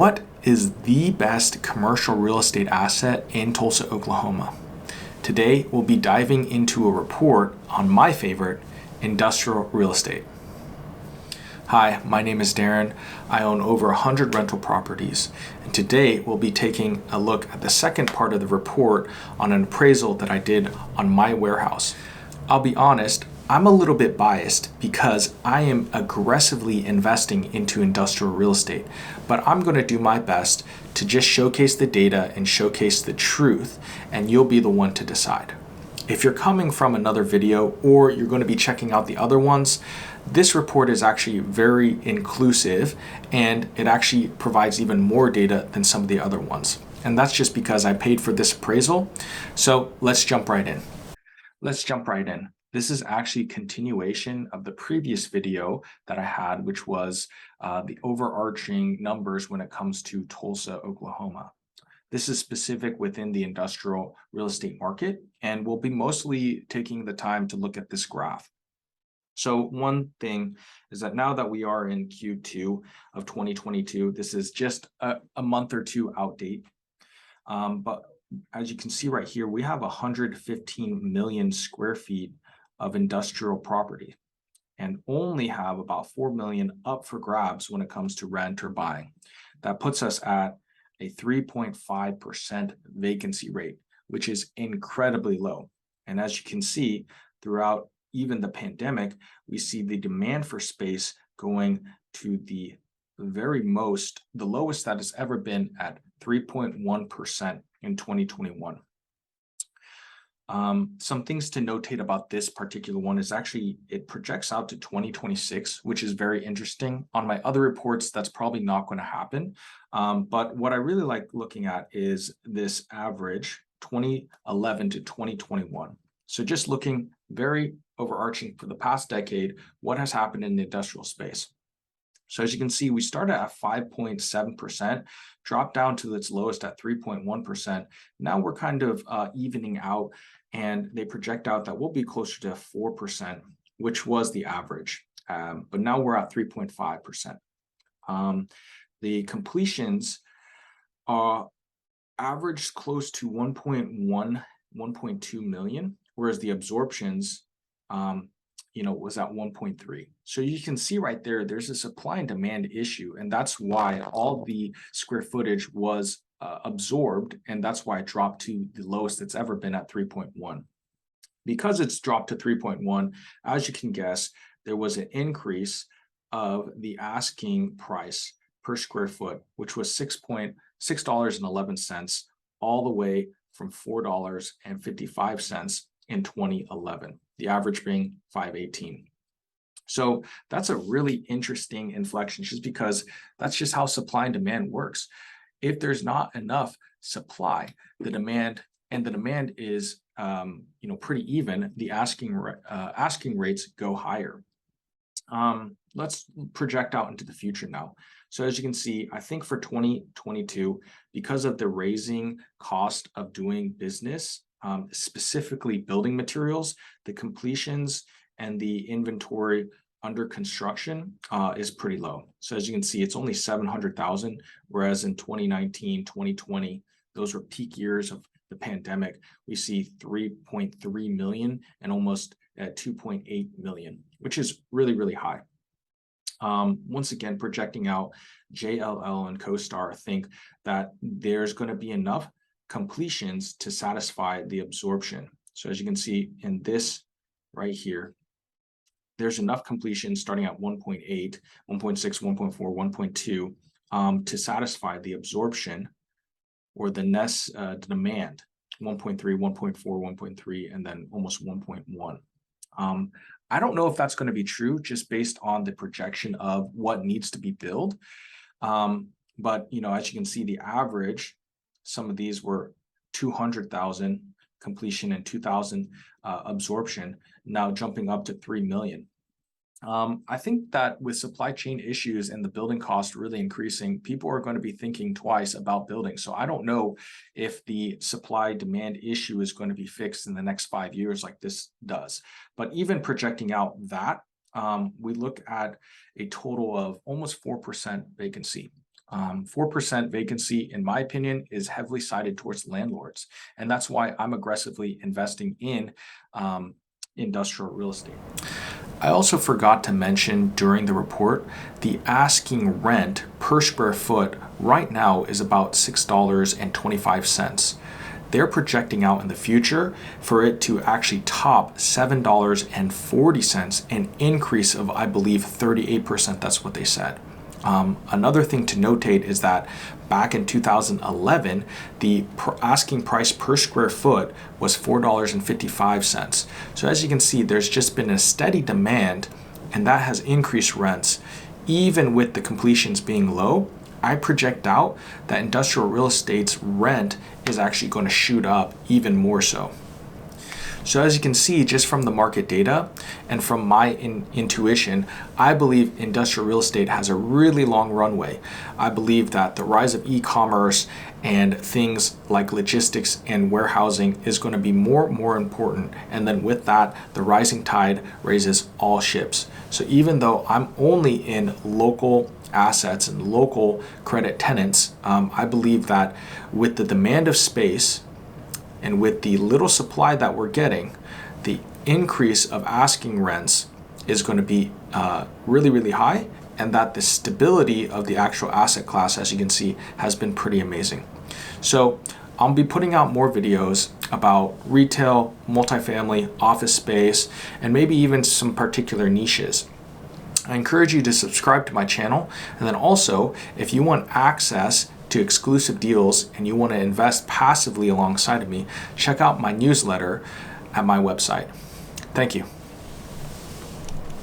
What is the best commercial real estate asset in Tulsa, Oklahoma? Today, we'll be diving into a report on my favorite, industrial real estate. Hi, my name is Darren. I own over 100 rental properties, and today we'll be taking a look at the second part of the report on an appraisal that I did on my warehouse. I'll be honest, I'm a little bit biased because I am aggressively investing into industrial real estate, but I'm going to do my best to just showcase the data and showcase the truth, and you'll be the one to decide. If you're coming from another video or you're going to be checking out the other ones, this report is actually very inclusive and it actually provides even more data than some of the other ones. And that's just because I paid for this appraisal. So let's jump right in. This is actually a continuation of the previous video that I had, which was the overarching numbers when it comes to Tulsa, Oklahoma. This is specific within the industrial real estate market, and we'll be mostly taking the time to look at this graph. So one thing is that now that we are in Q2 of 2022, this is just a month or two outdate. But as you can see right here, we have 115 million square feet of industrial property and only have about 4 million up for grabs when it comes to rent or buying. That puts us at a 3.5% vacancy rate, which is incredibly low. And as you can see, throughout even the pandemic, we see the demand for space going to the lowest that has ever been at 3.1% in 2021. Some things to notate about this particular one is actually it projects out to 2026, which is very interesting. On my other reports, that's probably not going to happen. But what I really like looking at is this average 2011 to 2021. So just looking very overarching for the past decade, what has happened in the industrial space. So as you can see, we started at 5.7%, dropped down to its lowest at 3.1%. Now we're kind of evening out, and they project out that we'll be closer to 4%, which was the average. But now we're at 3.5%. The completions are averaged close to 1.2 million, whereas the absorptions was at 1.3. So you can see right there, there's a supply and demand issue. And that's why all the square footage was absorbed. And that's why it dropped to the lowest it's ever been at 3.1. Because it's dropped to 3.1, as you can guess, there was an increase of the asking price per square foot, which was $6.11 all the way from $4.55 in 2011. The average being 518. So that's a really interesting inflection just because that's just how supply and demand works. If there's not enough supply, the demand is pretty even, the asking rates go higher. Let's project out into the future now. So as you can see, I think for 2022, because of the raising cost of doing business, specifically building materials, the completions and the inventory under construction is pretty low. So as you can see, it's only 700,000, whereas in 2019, 2020, those were peak years of the pandemic. We see 3.3 million and almost at 2.8 million, which is really, really high. Once again, projecting out, JLL and CoStar think that there's going to be enough completions to satisfy the absorption. So as you can see in this right here, there's enough completions starting at 1.8, 1.6, 1.4, 1.2 to satisfy the absorption or the demand, 1.3, 1.4, 1.3, and then almost 1.1. I don't know if that's going to be true just based on the projection of what needs to be built. But as you can see, the average, some of these were 200,000 completion and 2,000 absorption, now jumping up to 3 million. I think that with supply chain issues and the building cost really increasing, people are going to be thinking twice about building. So I don't know if the supply demand issue is going to be fixed in the next 5 years like this does. But even projecting out that, we look at a total of almost 4% vacancy. 4% vacancy, in my opinion, is heavily sided towards landlords. And that's why I'm aggressively investing in industrial real estate. I also forgot to mention during the report, the asking rent per square foot right now is about $6.25. They're projecting out in the future for it to actually top $7.40, an increase of, I believe, 38%. That's what they said. Another thing to notate is that back in 2011, the asking price per square foot was $4.55. So as you can see, there's just been a steady demand, and that has increased rents. Even with the completions being low, I project out that industrial real estate's rent is actually going to shoot up even more so. So as you can see, just from the market data and from my intuition, I believe industrial real estate has a really long runway. I believe that the rise of e-commerce and things like logistics and warehousing is going to be more and more important. And then with that, the rising tide raises all ships. So even though I'm only in local assets and local credit tenants, I believe that with the demand of space and with the little supply that we're getting, the increase of asking rents is going to be really, really high, and that the stability of the actual asset class, as you can see, has been pretty amazing. So I'll be putting out more videos about retail, multifamily, office space, and maybe even some particular niches. I encourage you to subscribe to my channel, and then also, if you want access to exclusive deals and you want to invest passively alongside of me, check out my newsletter at my website. Thank you.